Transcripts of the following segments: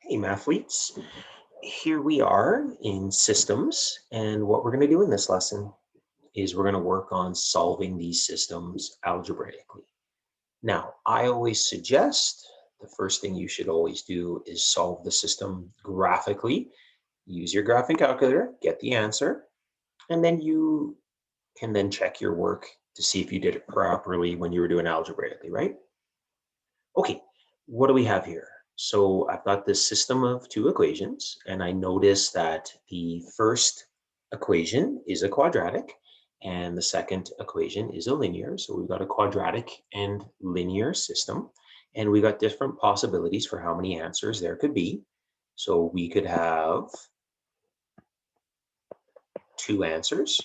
Hey, mathletes. Here we are in systems, and what we're going to do in this lesson is we're going to work on solving these systems algebraically. Now, I always suggest the first thing you should always do is solve the system graphically. Use your graphing calculator, get the answer, and then you can then check your work to see if you did it properly when you were doing algebraically, right? Okay, what do we have here? So I've got this system of two equations, and I notice that the first equation is a quadratic, and the second equation is a linear. So we've got a quadratic and linear system, and we've got different possibilities for how many answers there could be. So we could have two answers.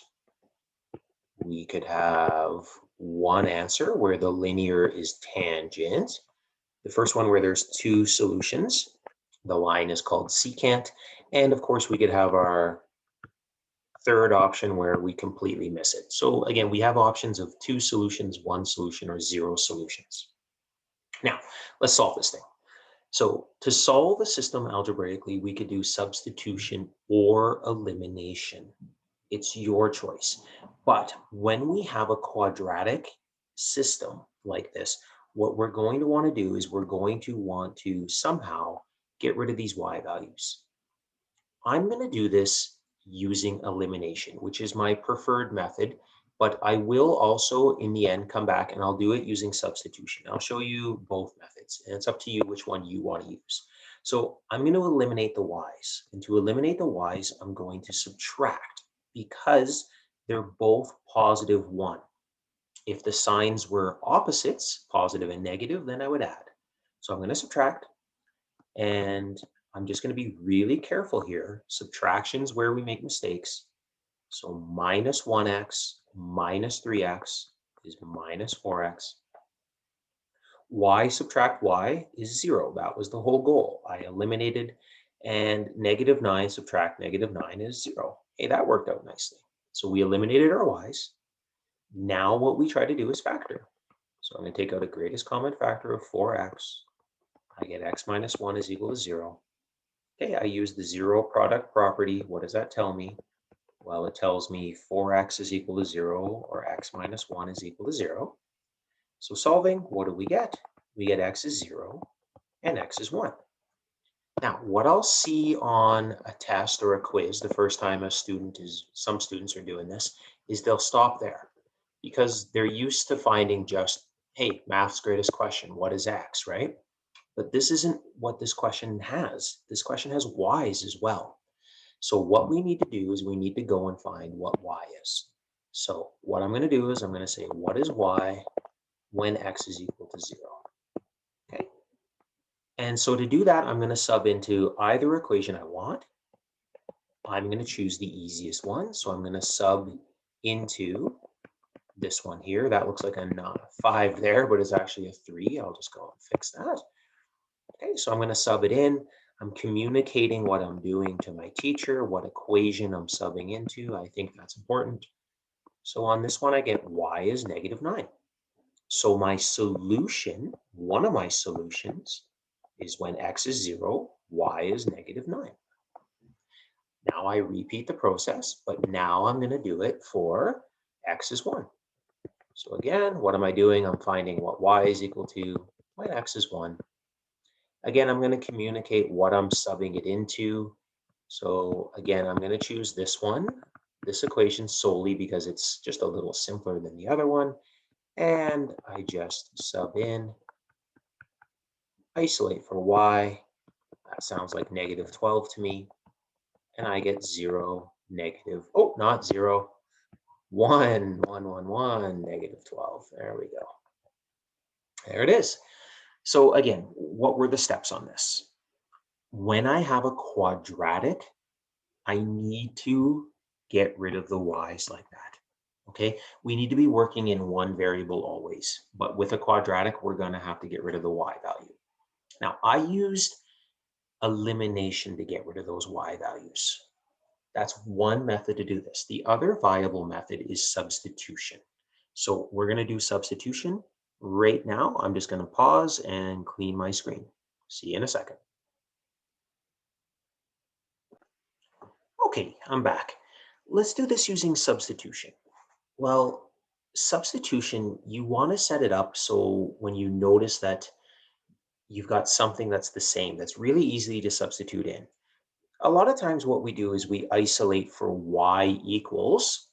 We could have one answer where the linear is tangent. The first one where there's two solutions, the line is called secant. And of course, we could have our third option where we completely miss it. So again, we have options of two solutions, one solution, or zero solutions. Now, let's solve this thing. So to solve a system algebraically, we could do substitution or elimination. It's your choice. But when we have a quadratic system like this, what we're going to want to do is we're going to want to somehow get rid of these y values. I'm going to do this using elimination, which is my preferred method, but I will also in the end come back and I'll do it using substitution. I'll show you both methods, and it's up to you which one you want to use. So I'm going to eliminate the y's, and to eliminate the y's, I'm going to subtract because they're both positive 1. If the signs were opposites, positive and negative, then I would add. So I'm going to subtract, and I'm just going to be really careful here. Subtraction's where we make mistakes. So minus 1x minus 3x is minus 4x. Y subtract y is 0. That was the whole goal. I eliminated, and negative 9 subtract negative 9 is 0. Hey, that worked out nicely. So we eliminated our y's. Now what we try to do is factor. So I'm going to take out a greatest common factor of 4x. I get x minus 1 is equal to 0. Okay, I use the zero product property. What does that tell me? Well, it tells me 4x is equal to 0, or x minus 1 is equal to 0. So solving, what do we get? We get x is 0 and x is 1. Now, what I'll see on a test or a quiz the first time some students are doing this, is they'll stop there because they're used to finding just, hey, math's greatest question, what is x, right? But this isn't what this question has. This question has y's as well. So what we need to do is we need to go and find what y is. So what I'm going to do is I'm going to say, what is y when x is equal to 0? Okay. And so to do that, I'm going to sub into either equation I want. I'm going to choose the easiest one. So I'm going to sub into this one here. That looks like a 5 there, but it's actually a 3. I'll just go and fix that. Okay, so I'm going to sub it in. I'm communicating what I'm doing to my teacher, what equation I'm subbing into. I think that's important. So on this one, I get y is negative 9. So my solution, one of my solutions, is when x is 0, y is negative 9. Now I repeat the process, but now I'm going to do it for x is 1. So again, what am I doing? I'm finding what y is equal to when x is 1. Again, I'm going to communicate what I'm subbing it into. So again, I'm going to choose this one, this equation solely because it's just a little simpler than the other one. And I just sub in, isolate for y. That sounds like negative 12 to me. And I get 0, negative, oh, not 0, 1, 1, 1, 1, negative 12. There we go. There it is. So again, what were the steps on this? When I have a quadratic, I need to get rid of the y's like that. Okay, we need to be working in one variable always, but with a quadratic, we're going to have to get rid of the y value. Now, I used elimination to get rid of those y values. That's one method to do this. The other viable method is substitution. So we're going to do substitution right now. I'm just going to pause and clean my screen. See you in a second. Okay, I'm back. Let's do this using substitution. Well, substitution, you want to set it up so when you notice that you've got something that's the same, that's really easy to substitute in. A lot of times what we do is we isolate for y equals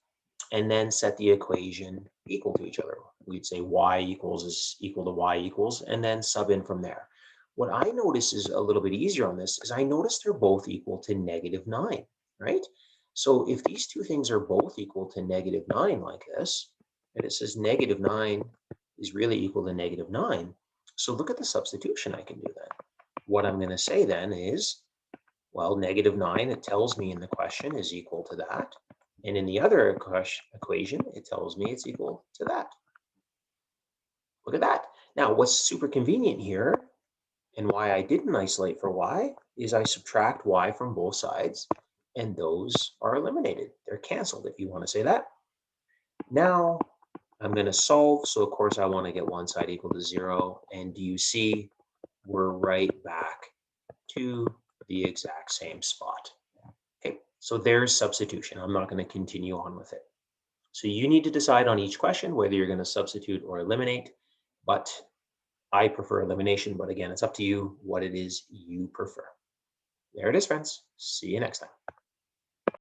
and then set the equation equal to each other. We'd say y equals is equal to y equals and then sub in from there. What I notice is a little bit easier on this is I notice they're both equal to -9, right? So if these two things are both equal to -9 like this, and it says -9 is really equal to -9, so look at the substitution I can do then. What I'm going to say then is, well, -9, it tells me in the question, is equal to that. And in the other equation, it tells me it's equal to that. Look at that. Now, what's super convenient here, and why I didn't isolate for y, is I subtract y from both sides, and those are eliminated. They're canceled, if you want to say that. Now, I'm going to solve. So, of course, I want to get one side equal to 0. And do you see we're right back to the exact same spot? Okay, so there's substitution. I'm not going to continue on with it. So you need to decide on each question whether you're going to substitute or eliminate, but I prefer elimination, but again, it's up to you what it is you prefer. There it is, friends. See you next time.